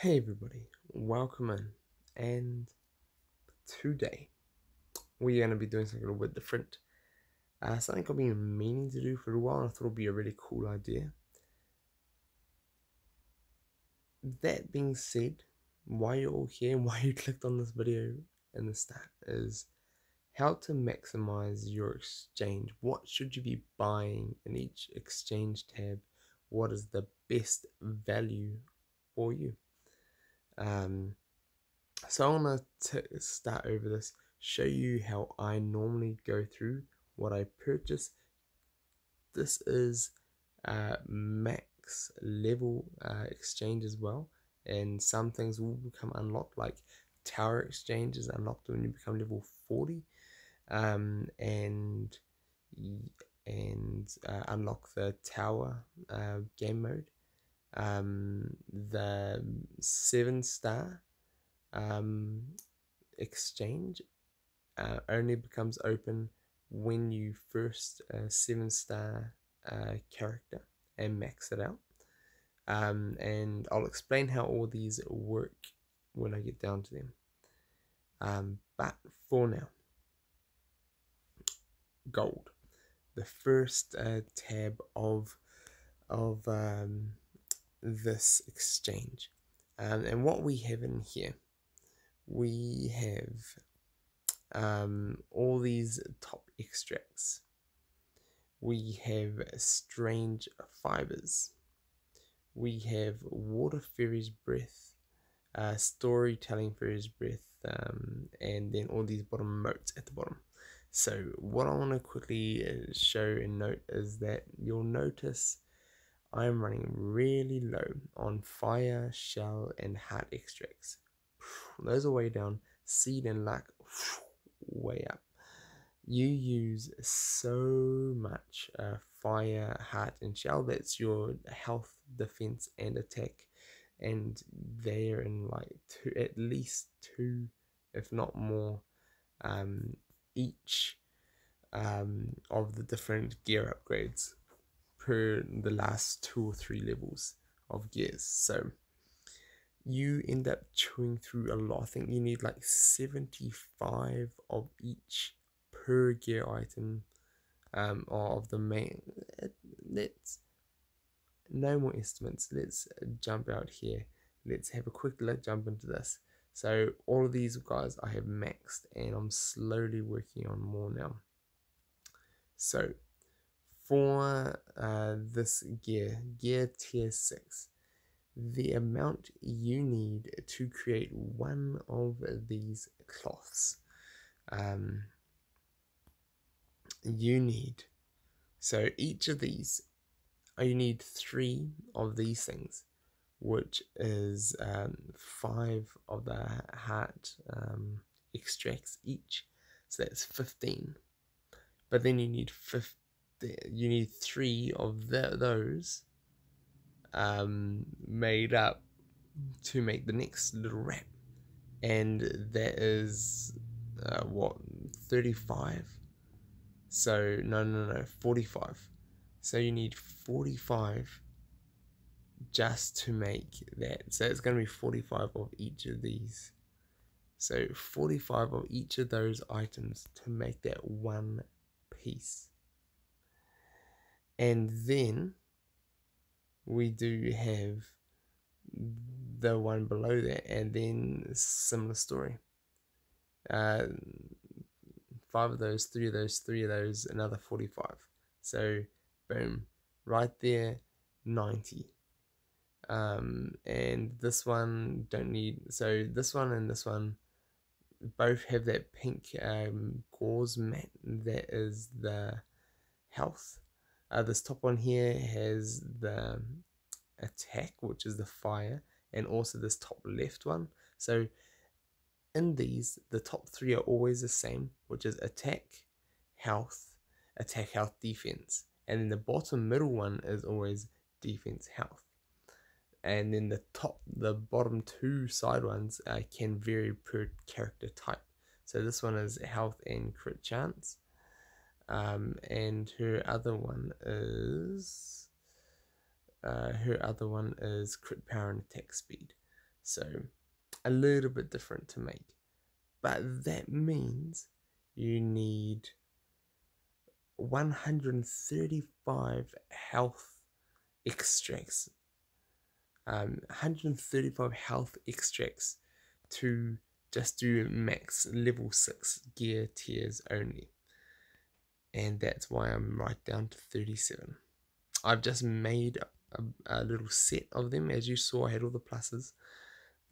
Hey everybody, welcome in, and today we're going to be doing something a little bit different. Something I've been meaning to do for a while, and I thought it would be a really cool idea. That being said, why you're all here and why you clicked on this video in the start is how to maximize your exchange. What should you be buying in each exchange tab? What is the best value for you? So I want to start over this, show you how I normally go through what I purchase. This is max level exchange as well, and some things will become unlocked, like tower exchange is unlocked when you become level 40, and unlock the tower game mode. The 7-star exchange only becomes open when you first 7-star character and max it out. And I'll explain how all these work when I get down to them. But for now, gold, the first tab of this exchange, and what we have in here, we have all these top extracts. We have strange fibers. We have water fairy's breath, storytelling fairy's breath, and then all these bottom motes at the bottom. So what I want to quickly show and note is that you'll notice I'm running really low on fire, shell, and heart extracts. Those are way down. Seed and luck, way up. You use so much fire, heart, and shell. That's your health, defense, and attack, and they're in like at least two, if not more, each of the different gear upgrades per the last 2 or 3 levels of gears. So you end up chewing through a lot. I think you need like 75 of each per gear item of the main. Let's no more estimates. Let's jump out here. Let's have a quick jump into this. So all of these guys I have maxed, and I'm slowly working on more now. So for this gear tier 6, the amount you need to create one of these cloths, you need, so each of these, you need 3 of these things, which is 5 of the heart extracts each, so that's 15. But then you need 3 of those made up to make the next little wrap, and that is what, 35? So no, 45. So you need 45 just to make that. So it's going to be 45 of each of these. So 45 of each of those items to make that one piece. And then we do have the one below that, and then similar story. 5 of those, 3 of those, 3 of those, another 45. So boom, right there, 90. And this one don't need, so this one and this one both have that pink gauze mat that is the health. This top one here has the attack, which is the fire, and also this top left one. So in these, the top 3 are always the same, which is attack, health, defense, and then the bottom middle one is always defense, health. And then the bottom 2 side ones can vary per character type. So this one is health and crit chance, and her other one is crit power and attack speed. So a little bit different to make. But that means you need 135 health extracts. 135 health extracts to just do max level 6 gear tiers only. And that's why I'm right down to 37. I've just made a little set of them. As you saw, I had all the pluses.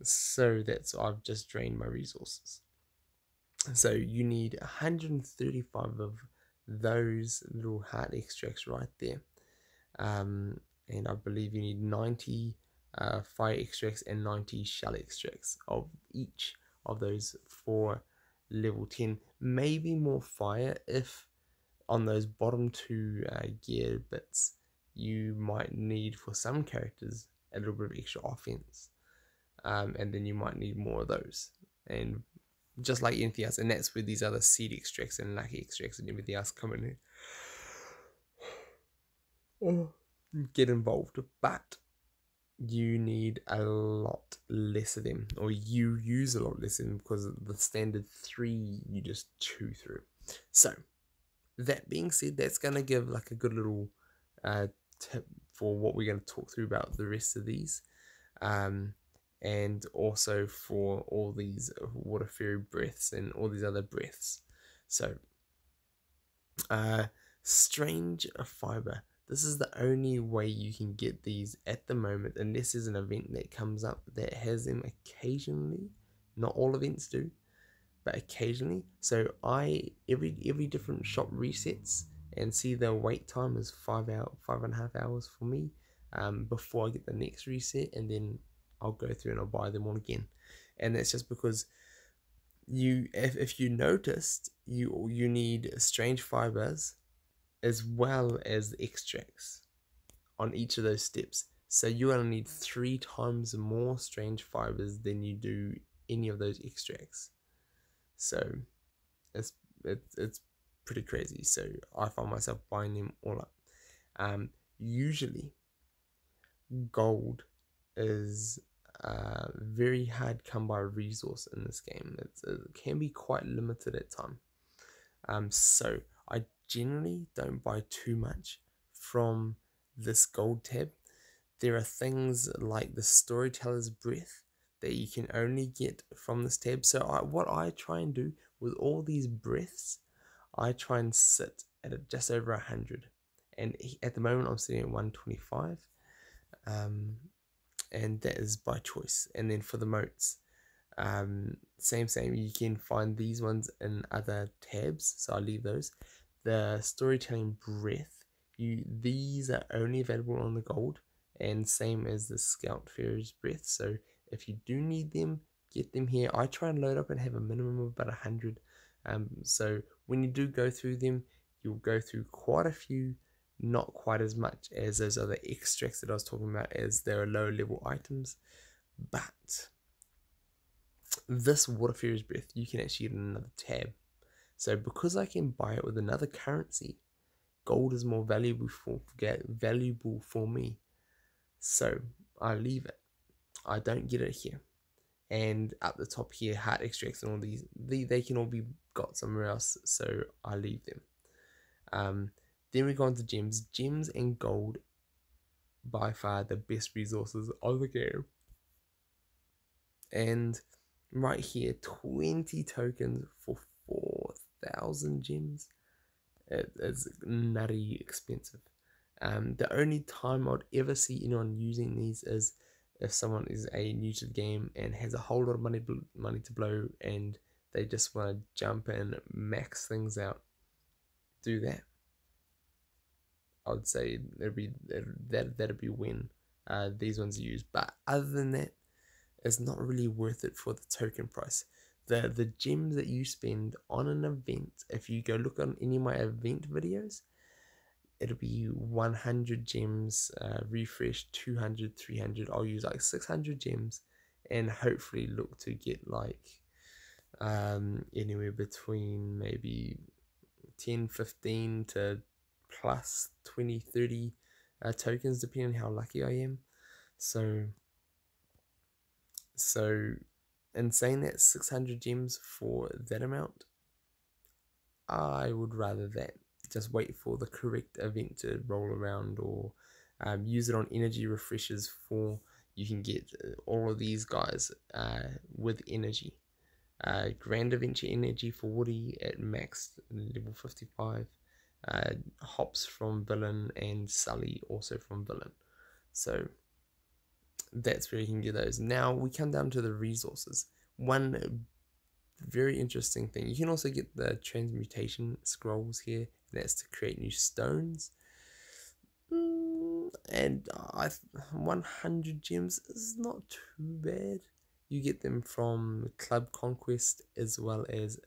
So I've just drained my resources. So you need 135 of those little heart extracts right there. And I believe you need 90 fire extracts and 90 shell extracts of each of those for level 10. Maybe more fire if on those bottom two gear bits you might need, for some characters, a little bit of extra offense. And then you might need more of those. And just like anything else, and that's where these other seed extracts and lucky extracts and everything else come in here. Get involved, but you need a lot less of them, or you use a lot less of them, because the standard 3 you just chew through. So that being said, that's going to give like a good little tip for what we're going to talk through about the rest of these, and also for all these water fairy breaths and all these other breaths. So strange fiber. This is the only way you can get these at the moment, unless there's an event that comes up that has them occasionally. Not all events do, but occasionally. So every different shop resets, and see the wait time is 5.5 hours for me before I get the next reset, and then I'll go through and I'll buy them all again. And that's just because if you noticed, you need strange fibers as well as the extracts on each of those steps. So you're going to need 3 times more strange fibers than you do any of those extracts. So it's pretty crazy. So I find myself buying them all up. Usually gold is very hard come by resource in this game. It can be quite limited at time. So I generally don't buy too much from this gold tab. There are things like the Storyteller's Breath that you can only get from this tab. So what I try and do with all these breaths, I try and sit at just over 100. And at the moment I'm sitting at 125. And that is by choice. And then for the motes, same, you can find these ones in other tabs, so I'll leave those. The Storytelling Breath, these are only available on the gold, and same as the Scout Fairy's Breath. So if you do need them, get them here. I try and load up and have a minimum of about 100. So when you do go through them, you'll go through quite a few, not quite as much as those other extracts that I was talking about, as they're low level items. But this Water Fairy's Breath, you can actually get in another tab. So because I can buy it with another currency, gold is more valuable for me. So I leave it. I don't get it here. And up the top here, heart extracts and all these, they can all be got somewhere else, so I leave them. Then we go on to gems. Gems and gold, by far the best resources of the game. And right here, 20 tokens for 4,000 gems. It's nutty expensive. The only time I'd ever see anyone using these is if someone is new to the game and has a whole lot of money to blow, and they just want to jump and max things out. Do that. I would say that'd be when these ones are used. But other than that, it's not really worth it for the token price. The gems that you spend on an event, if you go look on any of my event videos, it'll be 100 gems, refresh 200, 300. I'll use like 600 gems, and hopefully look to get like anywhere between maybe 10, 15 to plus 20, 30 tokens, depending on how lucky I am. So So in saying that, 600 gems for that amount, I would rather that. Just wait for the correct event to roll around, or use it on energy refreshes for you can get all of these guys with energy. Grand Adventure energy for Woody at max level 55. Hops from Villain and Sully also from Villain. So that's where you can get those. Now we come down to the resources. One very interesting thing. You can also get the transmutation scrolls here. That's to create new stones. And 100 gems is not too bad. You get them from Club Conquest as well as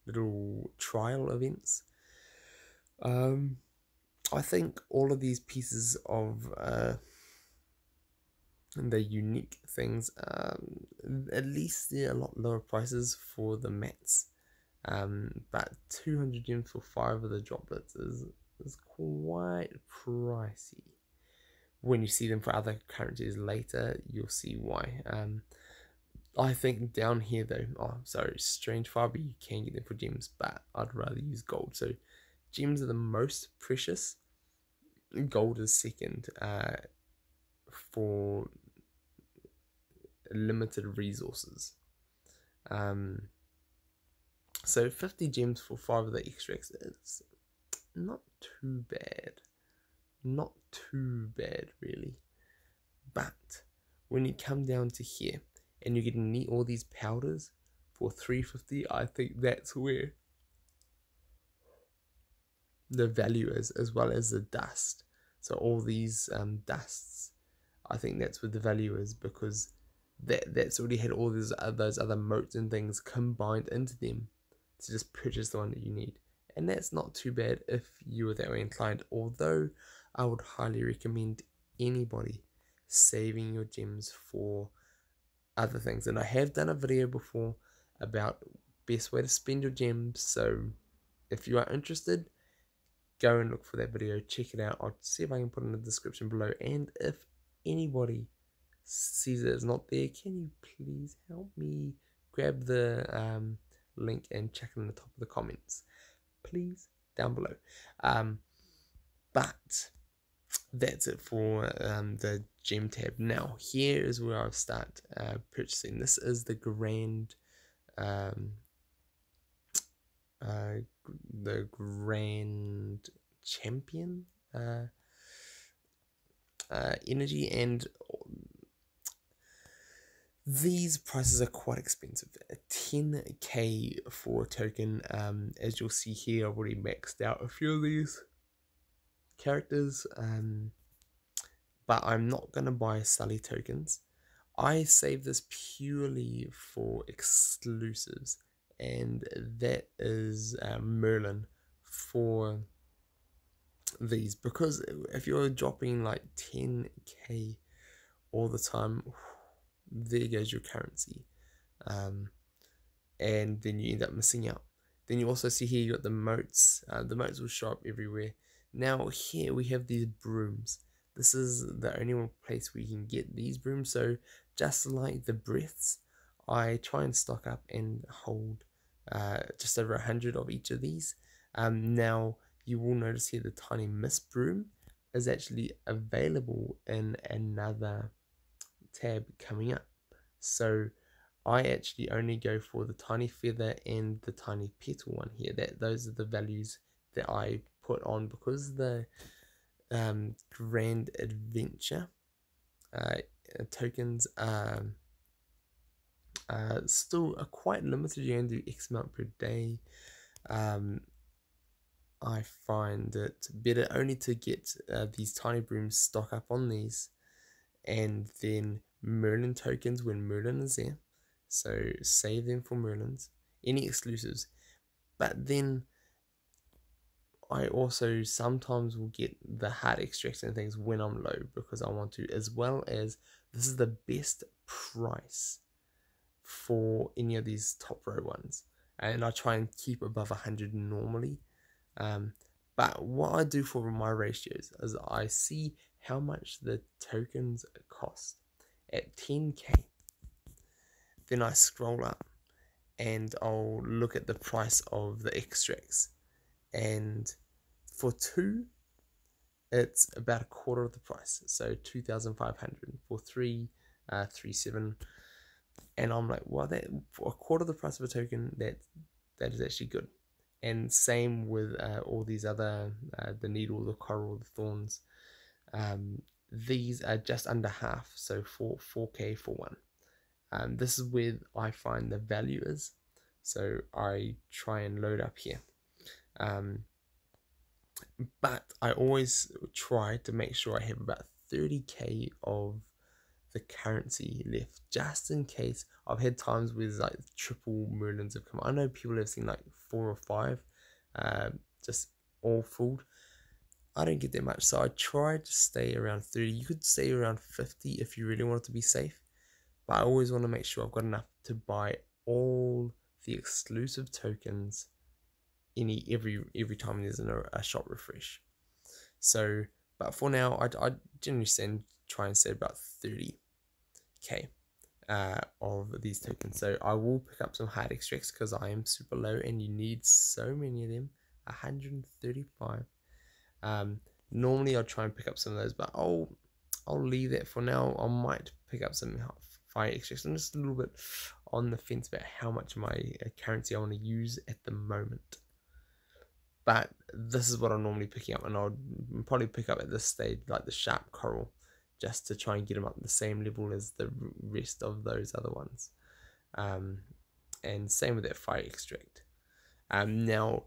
little trial events. I think all of these pieces of the unique things, at least they're a lot lower prices for the mats. But 200 gems for 5 of the droplets is quite pricey. When you see them for other currencies later, you'll see why. I think down here though, strange fiber, you can get them for gems, but I'd rather use gold. So gems are the most precious. Gold is second for limited resources. So 50 gems for 5 of the extracts is not too bad. Not too bad, really. But when you come down to here and you're getting all these powders for 350, I think that's where the value is, as well as the dust. So all these dusts, I think that's where the value is, because that's already had all those other motes and things combined into them to just purchase the one that you need. And that's not too bad if you were that way inclined, although I would highly recommend anybody saving your gems for other things. And I have done a video before about best way to spend your gems, so if you are interested, go and look for that video, check it out. I'll see if I can put it in the description below. And if anybody sees it's not there, can you please help me grab the link and check it in the top of the comments, please, down below. But that's it for the gem tab. Now here is where I'll start purchasing. This is the grand champion energy, and these prices are quite expensive. 10k for a token. As you'll see here, I've already maxed out a few of these characters, but I'm not going to buy Sully tokens. I save this purely for exclusives, and that is Merlin for these, because if you're dropping like 10k all the time, there goes your currency, and then you end up missing out. Then you also see here you got the motes. The motes will show up everywhere. Now here we have these brooms. This is the only one place where you can get these brooms. So just like the breaths, I try and stock up and hold just over 100 of each of these. Now you will notice here the tiny mist broom is actually available in another tab coming up. So I actually only go for the tiny feather and the tiny petal one here. Those are the values that I put on, because the grand adventure tokens are still quite limited. You can do X amount per day. I find it better only to get these tiny brooms, stock up on these, and then Merlin tokens when Merlin is there. So save them for Merlins, any exclusives. But then I also sometimes will get the hard extracts and things when I'm low, because I want to, as well as this is the best price for any of these top row ones. And I try and keep above 100 normally. But what I do for my ratios is I see how much the tokens cost. At 10k, then I scroll up and I'll look at the price of the extracts, and for 2 it's about a quarter of the price, so 2,500. For 3, 3,700. And I'm like, well, that for a quarter of the price of a token, that is actually good. And same with all these other, the needle, the coral, the thorns. These are just under half, so 4K for one. This is where I find the value is, so I try and load up here. But I always try to make sure I have about 30k of the currency left, just in case. I've had times with like triple merlins have come. I know people have seen like 4 or 5, just all fooled. I don't get that much, so I try to stay around 30. You could stay around 50 if you really want it to be safe, but I always want to make sure I've got enough to buy all the exclusive tokens every time there's a shop refresh. So, but for now, I generally try and say about 30k of these tokens. So I will pick up some hard extracts because I am super low and you need so many of them. 135. Normally I'll try and pick up some of those, but I'll leave that for now. I might pick up some fire extracts. I'm just a little bit on the fence about how much of my currency I want to use at the moment. But this is what I'm normally picking up, and I'll probably pick up at this stage like the sharp coral, just to try and get them up the same level as the rest of those other ones. And same with that fire extract. Now,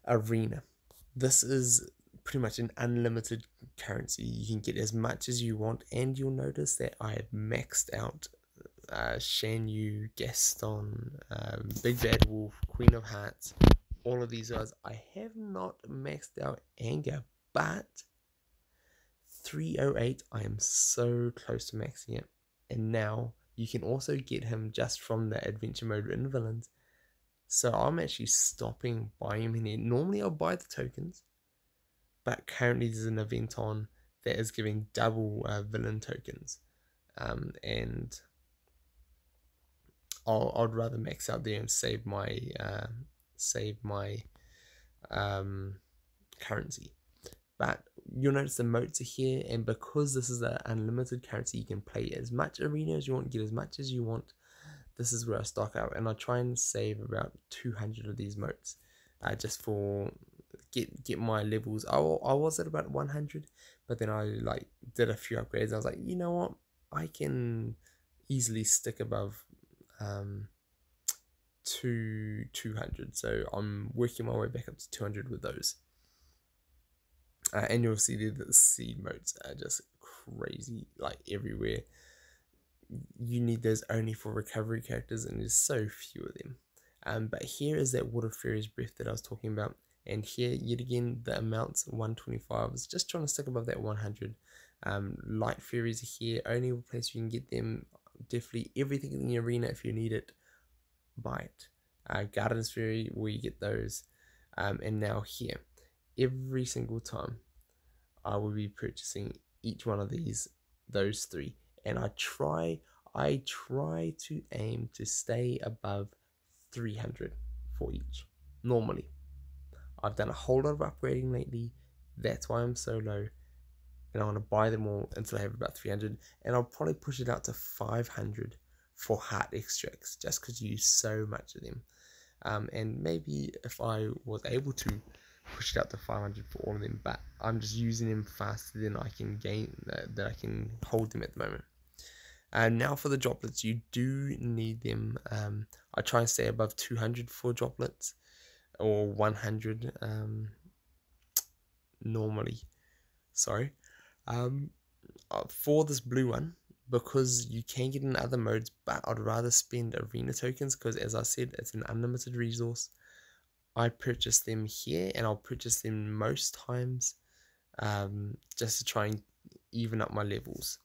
arena. This is pretty much an unlimited currency. You can get as much as you want, and you'll notice that I have maxed out Shan Yu, Gaston, Big Bad Wolf, Queen of Hearts. All of these guys. I have not maxed out anger, but 308, I am so close to maxing it. And now you can also get him just from the adventure mode written villains. So I'm actually stopping buying him in here. Normally I'll buy the tokens, but currently there's an event on that is giving double villain tokens. And I'd rather max out there and save my currency. But you'll notice the moats are here, and because this is an unlimited currency, you can play as much arena as you want, get as much as you want. This is where I stock out, and I try and save about 200 of these moats, just for get my levels. I was at about 100, but then I like did a few upgrades, and I was like, you know what, I can easily stick above 200, so I'm working my way back up to 200 with those. And you'll see the seed modes are just crazy, like everywhere. You need those only for recovery characters, and there's so few of them. But here is that Water Fairy's Breath that I was talking about, and here yet again the amounts 125. I was just trying to stick above that 100. Light Fairies are here, only place you can get them. Definitely everything in the arena, if you need it, buy it. Garden's Fairy, where you get those. And now here, every single time I will be purchasing each one of those 3, and I try to aim to stay above 300 for each. Normally I've done a whole lot of upgrading lately, that's why I'm so low, and I want to buy them all until I have about 300, and I'll probably push it out to 500 for heart extracts, just because you use so much of them. And maybe if I was able to push it out to 500 for all of them, but I'm just using them faster than I can gain, that I can hold them at the moment. Now for the droplets, you do need them. I try and stay above 200 for droplets, or 100 normally. Sorry. For this blue one, because you can get in other modes, but I'd rather spend arena tokens, because as I said, it's an unlimited resource. I purchase them here, and I'll purchase them most times just to try and even up my levels.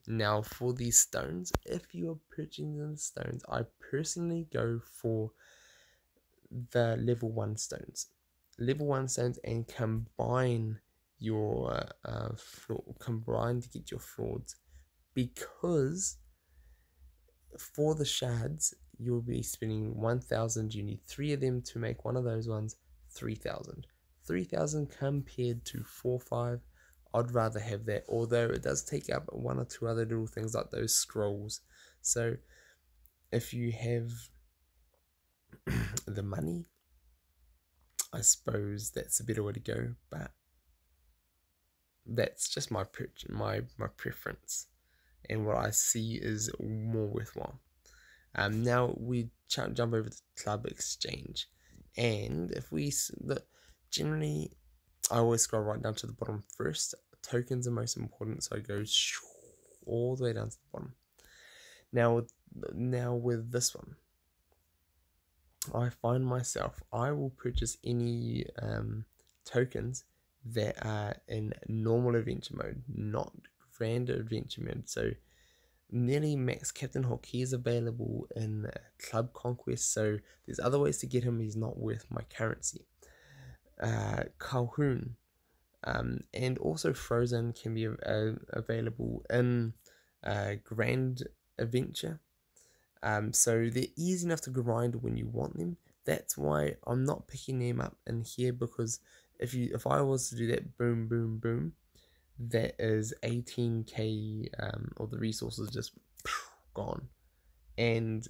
Now for these stones, if you are purchasing the stones, I personally go for the level 1 stones. Level 1 stones, and combine your combine to get your frauds, because for the shards, you'll be spending 1,000. You need 3 of them to make one of those ones. 3,000. 3,000 compared to 4-5. I'd rather have that, although it does take up 1 or 2 other little things like those scrolls. So if you have the money, I suppose that's a better way to go, but that's just my preference, and what I see is more worthwhile. Now we jump over to Club Exchange, and if we generally, I always scroll right down to the bottom first. Tokens are most important, so I go all the way down to the bottom. Now with this one, I find myself, I will purchase any tokens that are in normal adventure mode, not grand adventure mode. So nearly max Captain Hook, he is available in Club Conquest, so there's other ways to get him, he's not worth my currency. Calhoun, and also Frozen can be available in Grand Adventure. So they're easy enough to grind when you want them. That's why I'm not picking them up in here, because if I was to do that boom boom boom, that is 18k of the resources just gone. And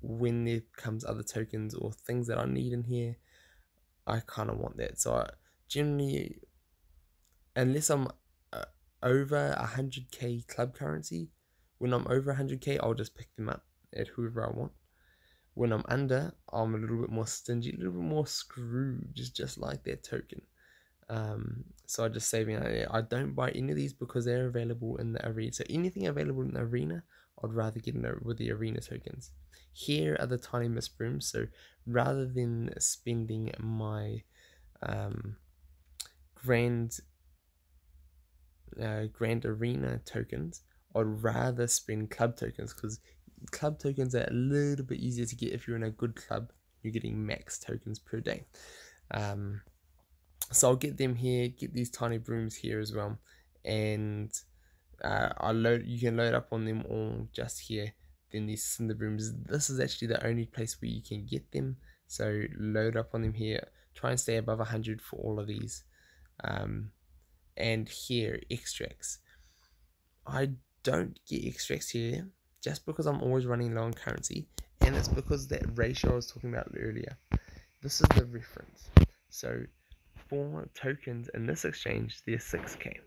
when there comes other tokens or things that I need in here, I kind of want that. So I generally, unless I'm over 100k club currency, when I'm over 100k, I'll just pick them up at whoever I want. When I'm under, I'm a little bit more stingy, a little bit more screwed, just like that token. So I just saving out there. I don't buy any of these because they're available in the arena. So anything available in the arena, I'd rather get with the arena tokens. Here are the tiny mist brooms. So rather than spending my grand arena tokens, I'd rather spend club tokens, because club tokens are a little bit easier to get. If you're in a good club, you're getting max tokens per day. So I'll get them here, get these tiny brooms here as well, and you can load up on them all just here. Then these cinder brooms, this is actually the only place where you can get them, so load up on them here. Try and stay above 100 for all of these. And here, extracts, I don't get extracts here just because I'm always running low on currency, and it's because that ratio I was talking about earlier. This is the reference. So for tokens in this exchange, they're 6k.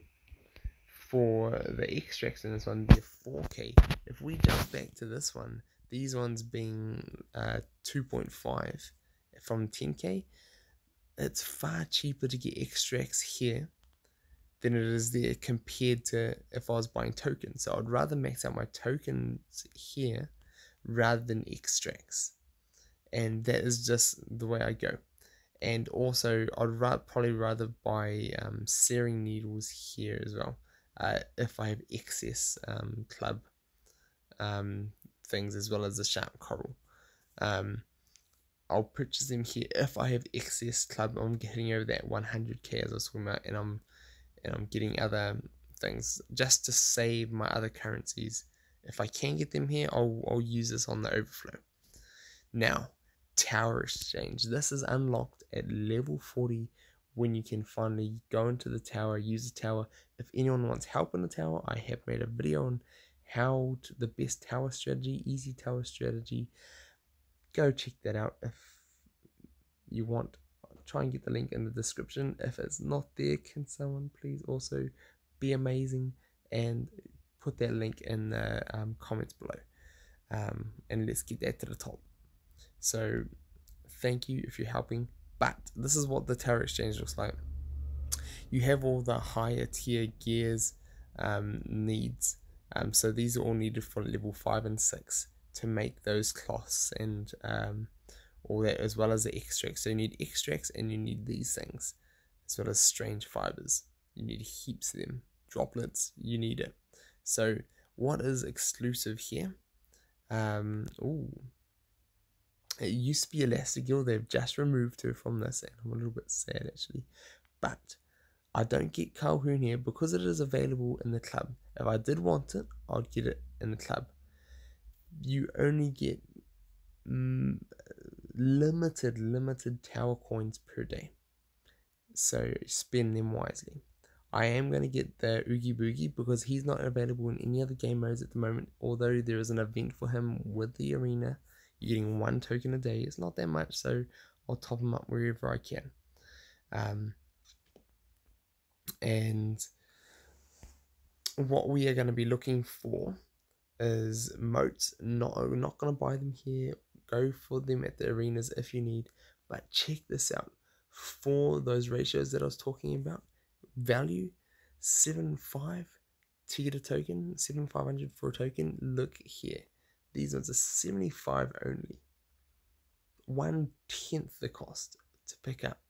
For the extracts in this one, they're 4k. If we jump back to this one, these ones being 2.5 from 10k, it's far cheaper to get extracts here than it is there compared to if I was buying tokens. So I'd rather max out my tokens here rather than extracts, and that is just the way I go. And also I'd probably rather buy searing needles here as well, if I have excess club things, as well as the sharp coral. I'll purchase them here if I have excess club. I'm getting over that 100k as I was talking about, and I'm getting other things just to save my other currencies. If I can get them here, I'll use this on the overflow. Now, Tower Exchange. This is unlocked at level 40 when you can finally go into the tower, use the tower. If anyone wants help in the tower, I have made a video on how the best tower strategy, easy tower strategy. Go check that out if you want. Try and get the link in the description. If it's not there, can someone please also be amazing and put that link in the comments below, and let's get that to the top. So thank you if you're helping. But this is what the Tower Exchange looks like. You have all the higher tier gears needs. So these are all needed for level 5 and 6 to make those cloths and all that, as well as the extracts. So you need extracts and you need these things, as well as strange fibers. You need heaps of them. Droplets, you need it. So what is exclusive here? It used to be Elastigirl. They've just removed her from this, and I'm a little bit sad actually. But I don't get Calhoun here because it is available in the club. If I did want it, I'd get it in the club. you only get limited tower coins per day, so spend them wisely. I am going to get the Oogie Boogie because he's not available in any other game modes at the moment, although there is an event for him with the arena. You're getting 1 token a day. It's not that much, so I'll top him up wherever I can. And what we are going to be looking for is moats. We're not going to buy them here. Go for them at the arenas if you need. But check this out. For those ratios that I was talking about, value 7.5 to get a token, 7,500 for a token. Look here. These ones are 75 only. 1/10 the cost to pick up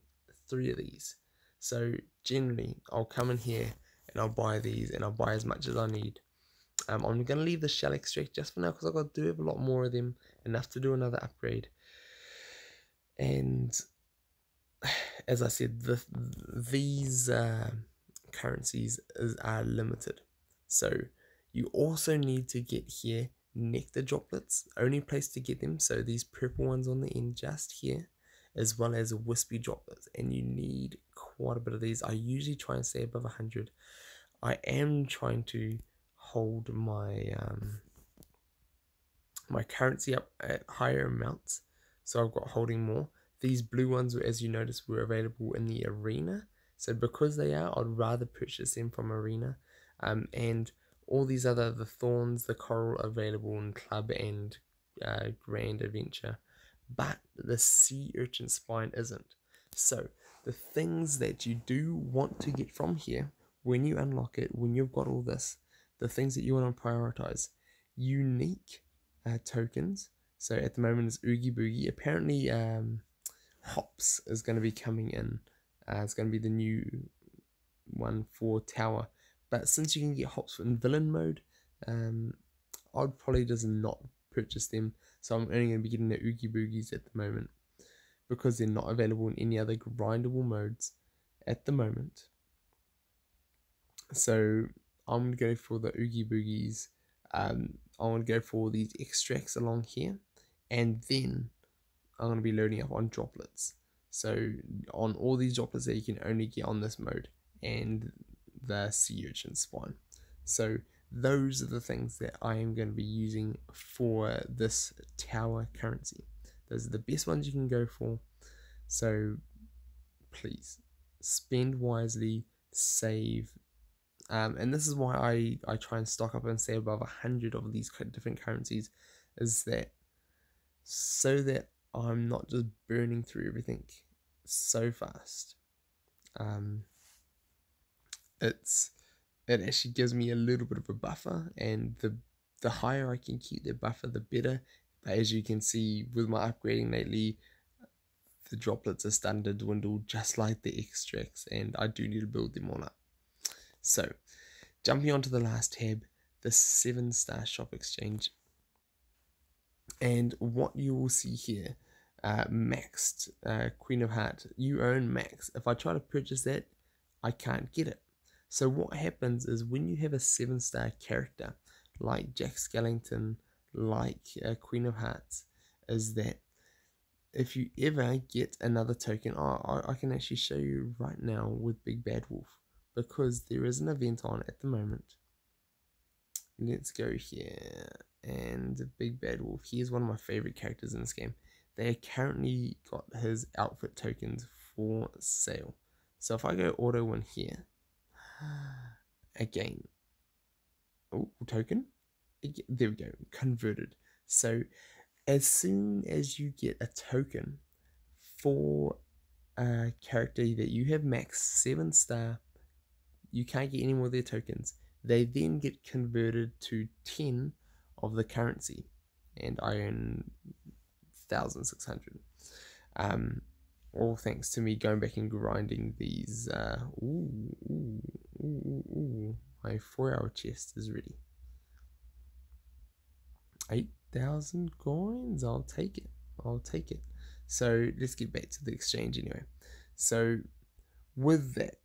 3 of these. So generally, I'll come in here and I'll buy these, and I'll buy as much as I need. I'm going to leave the shell extract just for now because I do have a lot more of them, enough to do another upgrade. And as I said, these currencies are limited. So you also need to get here nectar droplets, only place to get them. So these purple ones on the end just here, as well as wispy droplets, and you need quite a bit of these. I usually try and stay above 100. I am trying to hold my my currency up at higher amounts, so I've got holding more. These blue ones, as you notice, were available in the arena, so because they are, I'd rather purchase them from arena. And all these other, the thorns, the coral, available in club and grand adventure, but the sea urchin spine isn't. So the things that you do want to get from here when you unlock it, when you've got all this, the things that you want to prioritize: unique tokens. So at the moment it's Oogie Boogie. Apparently hops is going to be coming in. It's going to be the new one for tower, but since you can get hops in villain mode, I'd probably just not purchase them. So I'm only going to be getting the Oogie Boogies at the moment because they're not available in any other grindable modes at the moment. So I'm going to go for the Oogie Boogies. I'm going to go for these extracts along here, and then I'm going to be loading up on droplets. So on all these droplets that you can only get on this mode, and the sea urchin spawn. So those are the things that I am going to be using for this tower currency. Those are the best ones you can go for. So please spend wisely, save. And this is why I try and stock up and stay above 100 of these different currencies, is that so that I'm not just burning through everything so fast. It actually gives me a little bit of a buffer, and the higher I can keep the buffer, the better. But as you can see with my upgrading lately, the droplets are starting to dwindle just like the extracts, and I do need to build them all up. So jumping onto the last tab, the 7-star shop exchange, and what you will see here, maxed Queen of Hearts, you earn max. If I try to purchase that, I can't get it. So what happens is when you have a 7-star character like Jack Skellington, like Queen of Hearts, is that if you ever get another token, I can actually show you right now with Big Bad Wolf, because there is an event on at the moment. Let's go here, and Big Bad Wolf, he is one of my favorite characters in this game. They currently got his outfit tokens for sale. So if I go auto win here, again, oh, token, there we go, converted. So as soon as you get a token for a character that you have max 7-star, you can't get any more of their tokens. They then get converted to 10 of the currency, and I earn 1,600. All thanks to me going back and grinding these. My 4-hour chest is ready. 8,000 coins. I'll take it. So let's get back to the exchange anyway. So with that,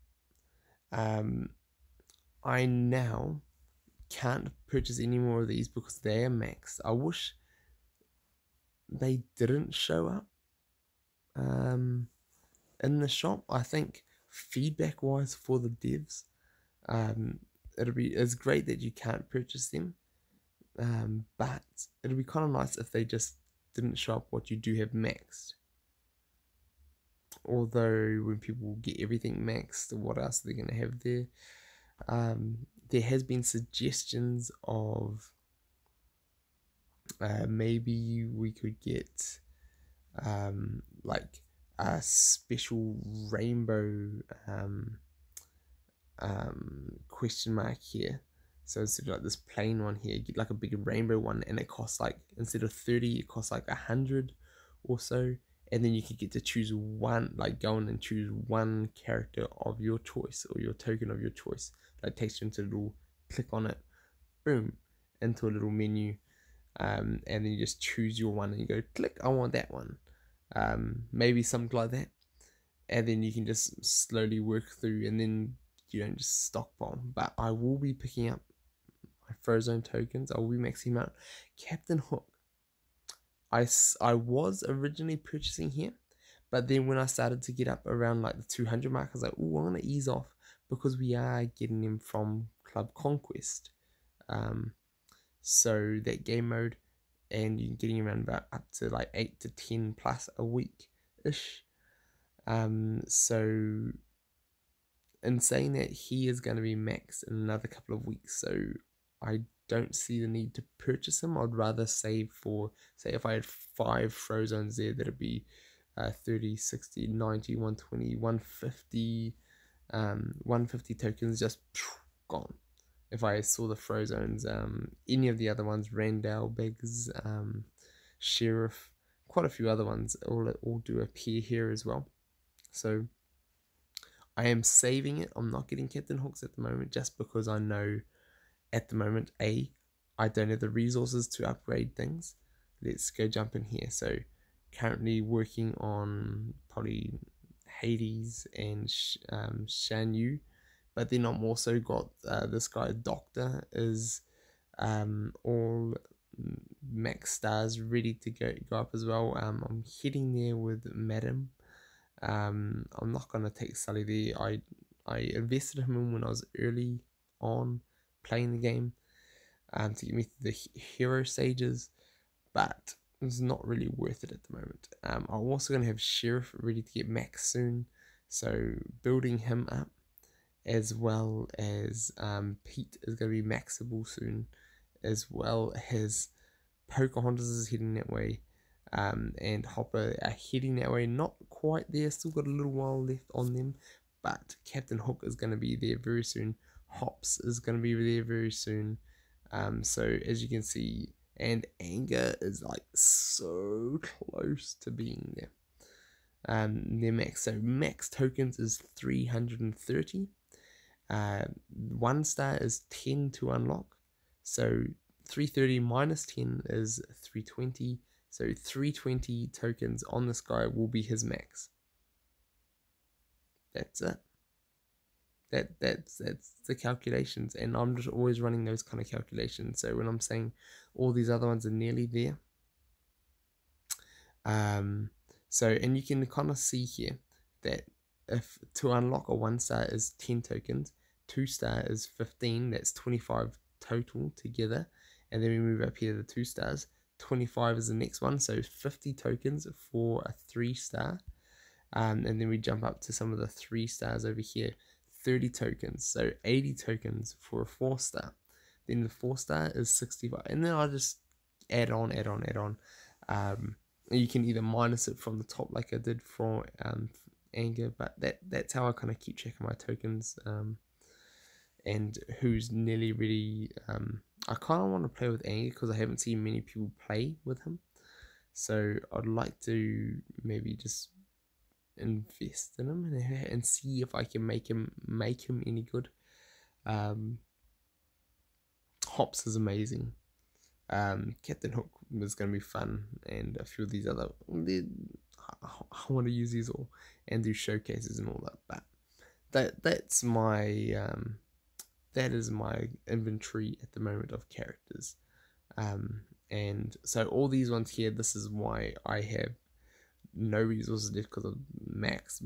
I now can't purchase any more of these because they are maxed. I wish they didn't show up in the shop. I think feedback wise for the devs, it's great that you can't purchase them, but it'll be kind of nice if they just didn't show up what you do have maxed. Although when people get everything maxed, what else are they going to have there? There has been suggestions of maybe we could get like a special rainbow question mark here. So instead of like this plain one here, get like a big rainbow one, and it costs like, instead of 30, it costs like 100 or so. And then you can get to choose one, like go in and choose one character of your choice or your token of your choice. Like takes you into a little, click on it, boom, into a little menu. And then you just choose your one and you go click, I want that one. Maybe something like that. And then you can just slowly work through, and then you don't just stockpile. But I will be picking up my Frozone tokens. I will be maxing out. Captain Hook, I was originally purchasing here, but then when I started to get up around like the 200 mark, I was like, oh, I'm going to ease off because we are getting them from Club Conquest. So that game mode, and you're getting around about up to like 8 to 10 plus a week-ish. So in saying that, he is going to be maxed in another couple of weeks, so I don't see the need to purchase him. I'd rather save for, say if I had 5 Frozones there, that'd be 30, 60, 90, 120, 150, 150 tokens just gone. If I saw the Frozones, any of the other ones, Randall, Biggs, Sheriff, quite a few other ones, all do appear here as well. So I am saving it. I'm not getting Captain Hooks at the moment, just because I know at the moment, I don't have the resources to upgrade things. Let's go jump in here. So currently working on probably Hades and Shan Yu, but then I'm also got this guy Doctor is all max stars ready to go up as well. I'm heading there with Madam. I'm not gonna take Sully there. I invested him in when I was early on playing the game to get me through the hero stages, but it's not really worth it at the moment. I'm also going to have Sheriff ready to get max soon, so building him up, as well as Pete is going to be maxable soon, as well as Pocahontas is heading that way, and Hopper are heading that way. Not quite there, still got a little while left on them, but Captain Hook is going to be there very soon. Hops is going to be there very soon. So as you can see, and Anger is like so close to being there. Their max, so max tokens is 330. 1 star is 10 to unlock. So 330 minus 10 is 320. So 320 tokens on this guy will be his max. That's it. That's the calculations, and I'm just always running those kind of calculations. So when I'm saying all these other ones are nearly there, so, and you can kind of see here that if to unlock a 1 star is 10 tokens, 2 star is 15, that's 25 total together, and then we move up here to the 2 stars, 25 is the next one, so 50 tokens for a 3 star, and then we jump up to some of the 3 stars over here, 30 tokens, so 80 tokens for a 4 star. Then the 4 star is 65, and then I'll just add on. You can either minus it from the top like I did for Anger, but that's how I kind of keep track of my tokens, and who's nearly ready. I kind of want to play with Anger because I haven't seen many people play with him, so I'd like to maybe just invest in him and see if I can make him any good. Hops is amazing. Captain Hook is going to be fun, and a few of these other, I want to use these all and do showcases and all that, but that's my that is my inventory at the moment of characters. And so all these ones here, this is why I have no resources left, because of max.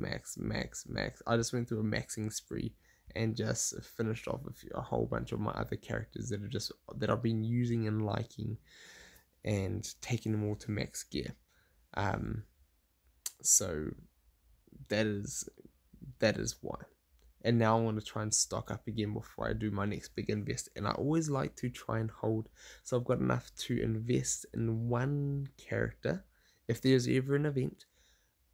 I just went through a maxing spree and just finished off a whole bunch of my other characters that I've been using and liking, and taking them all to max gear. So that is why. And now I want to try and stock up again before I do my next big invest. And I always like to try and hold, so I've got enough to invest in one character. If there's ever an event,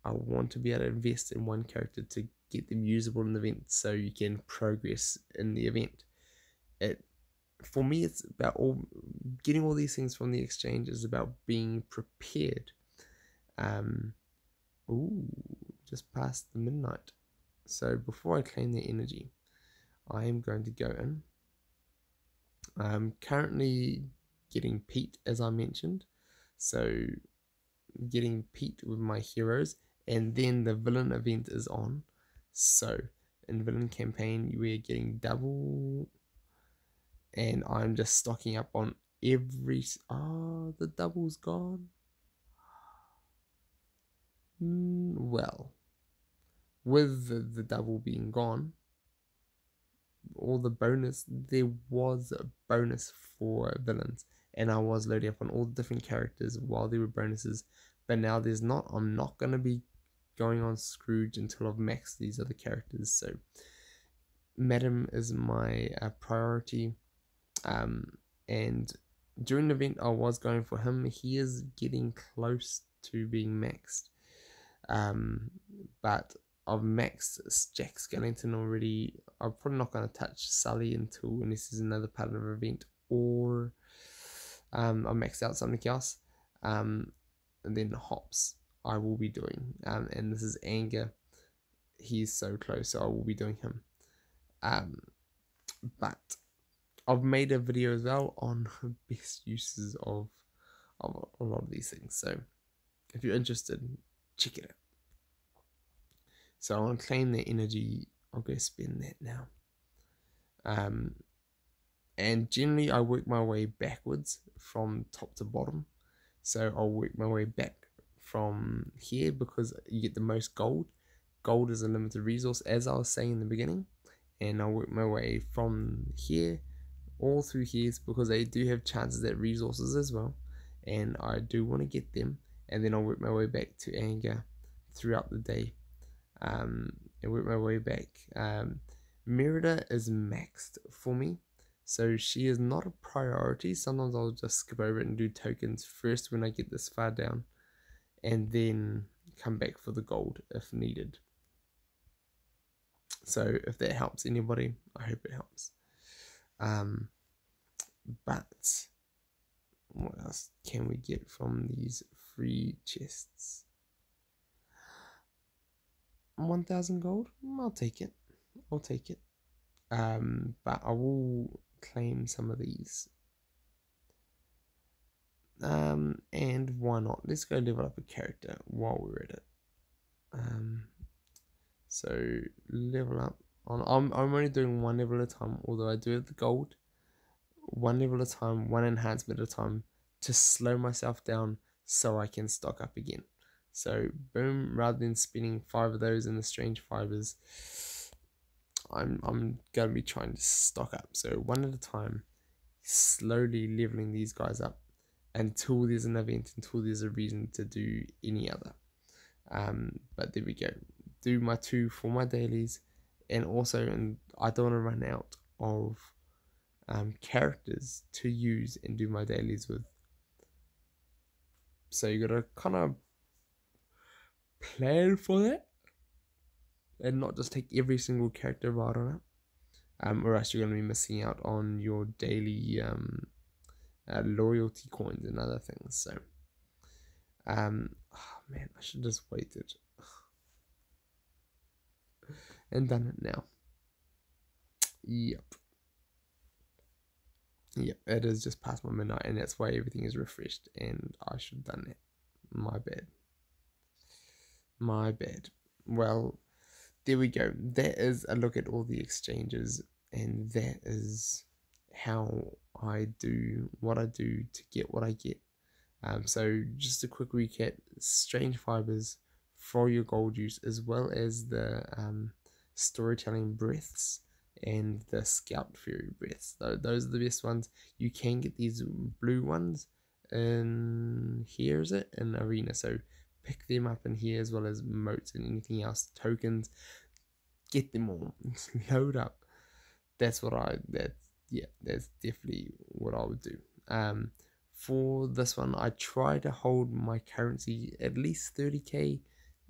I want to be able to invest in one character to get them usable in the event, so you can progress in the event. For me, it's about getting all these things from the exchange is about being prepared. Ooh, just past the midnight. So before I claim their energy, I am going to go in. I'm currently getting Pete, as I mentioned. So getting Pete with my heroes, and then the villain event is on. So in villain campaign, we are getting double, and I'm just stocking up on every. Oh, the double's gone. Well, with the double being gone, all the bonus, there was a bonus for villains, and I was loading up on all the different characters while there were bonuses, but now there's not. I'm not going to be going on Scrooge until I've maxed these other characters. So Madam is my priority, and during the event I was going for him. He is getting close to being maxed, but I've maxed Jack Skellington already. I'm probably not going to touch Sully until unless there's another part of the event, or I maxed out something else. And then Hops I will be doing, and this is Anger. He's so close, so I will be doing him. But I've made a video as well on best uses of a lot of these things, so if you're interested, check it out. So I want to claim their energy. I'll go spend that now. And generally I work my way backwards from top to bottom. So I'll work my way back from here because you get the most gold. Gold is a limited resource, as I was saying in the beginning. And I'll work my way from here all through here because they do have chances at resources as well. And I do want to get them. And then I'll work my way back to Anger throughout the day. And work my way back. Merida is maxed for me, so she is not a priority. Sometimes I'll just skip over it and do tokens first when I get this far down, and then come back for the gold if needed. So if that helps anybody, I hope it helps. But what else can we get from these free chests? 1,000 gold? I'll take it. But I will claim some of these. And why not? Let's go level up a character while we're at it. So level up on. I'm only doing one level at a time, although I do have the gold. One level at a time, one enhancement at a time, to slow myself down so I can stock up again. So boom, rather than spending 5 of those in the strange fibers, I'm gonna be trying to stock up. So one at a time, slowly leveling these guys up until there's an event, until there's a reason to do any other. But there we go. Do my 2 for my dailies, and also, and I don't want to run out of characters to use and do my dailies with. So you gotta kind of plan for that and not just take every single character right on it, or else you're going to be missing out on your daily loyalty coins and other things. So oh man, I should just waited and done it now. Yep, it is just past my midnight, and that's why everything is refreshed, and I should have done that. My bad. Well, there we go. That is a look at all the exchanges. and that is how I do what I do to get what I get. So just a quick recap: strange fibers for your gold use, as well as the storytelling breaths and the scout fairy breaths. Those are the best ones. You can get these blue ones in here, is it, in arena? So pick them up in here, as well as motes and anything else, tokens. Get them all. Load up. That's definitely what I would do. For this one, I try to hold my currency at least 30k.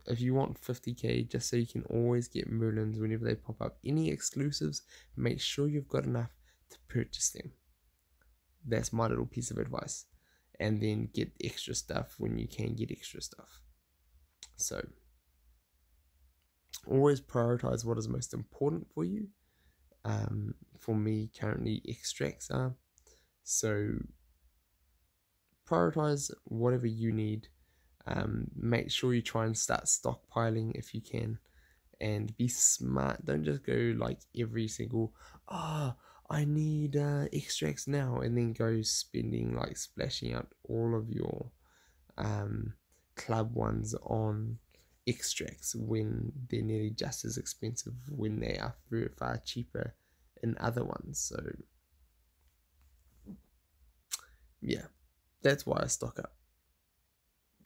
If you want 50k, just so you can always get Merlins whenever they pop up. Any exclusives, make sure you've got enough to purchase them. That's my little piece of advice. And then get extra stuff when you can get extra stuff. So always prioritize what is most important for you. For me, currently extracts are. So prioritize whatever you need. Make sure you try and start stockpiling if you can, and be smart. Don't just go like every single I need extracts now, and then go spending, like splashing out all of your club ones on extracts when they're nearly just as expensive when they are very far cheaper in other ones. So yeah, that's why I stock up.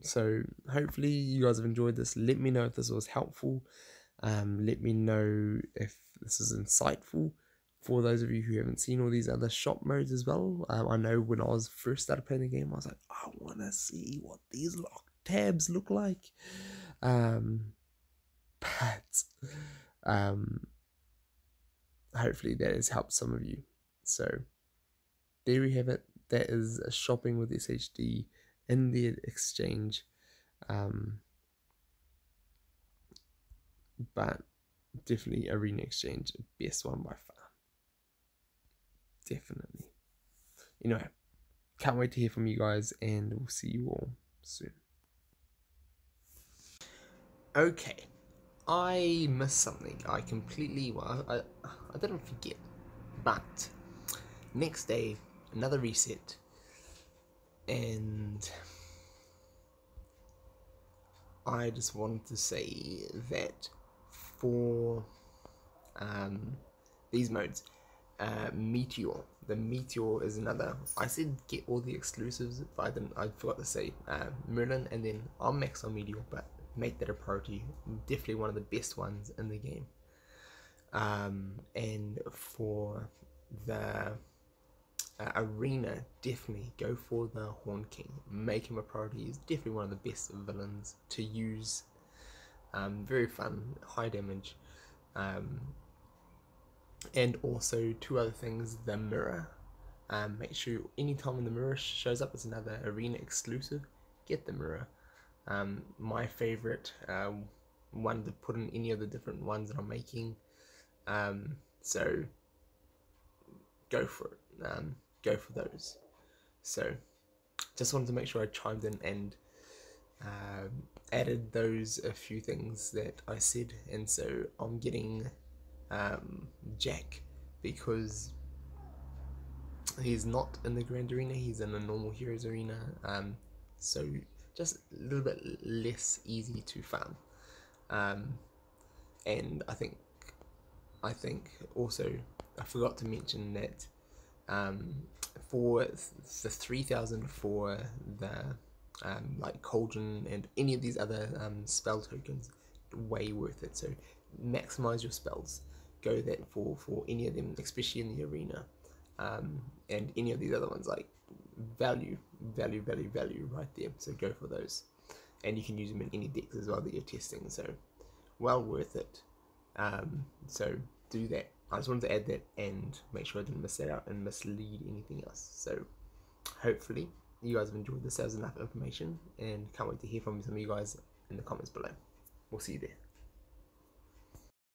So hopefully you guys have enjoyed this. Let me know if this was helpful. Let me know if this is insightful for those of you who haven't seen all these other shop modes as well. I know when I was first started playing the game, I was like, I want to see what these lock tabs look like. But hopefully that has helped some of you. So there we have it. That is shopping with SHD in the exchange. But definitely arena exchange, best one by far. Definitely. Anyway, can't wait to hear from you guys, and we'll see you all soon. Okay, I missed something. I completely, I didn't forget, but next day, another reset, and I just wanted to say that for these modes, Meteor. The Meteor is another. I said get all the exclusives, but I forgot to say Merlin, and then I'll max on Meteor, but make that a priority. Definitely one of the best ones in the game. And for the arena, definitely go for the Horn King. Make him a priority. He's definitely one of the best villains to use. Very fun, high damage. And also two other things: the mirror. Make sure anytime when the mirror shows up as another arena exclusive, get the mirror. My favorite one to put in any of the different ones that I'm making. So go for it. Go for those. So just wanted to make sure I chimed in and added those a few things that I said. And so I'm getting Jack because he's not in the Grand Arena, he's in the normal Heroes Arena, so just a little bit less easy to farm. And I think also I forgot to mention that for the 3,000 for the like Cauldron and any of these other spell tokens, way worth it. So maximize your spells, go that for any of them, especially in the arena, and any of these other ones, like value right there. So go for those, and you can use them in any decks as well that you're testing, so well worth it. So do that. I just wanted to add that and make sure I didn't miss that out and mislead anything else. So hopefully you guys have enjoyed this. That was enough information, and can't wait to hear from some of you guys in the comments below. We'll see you there.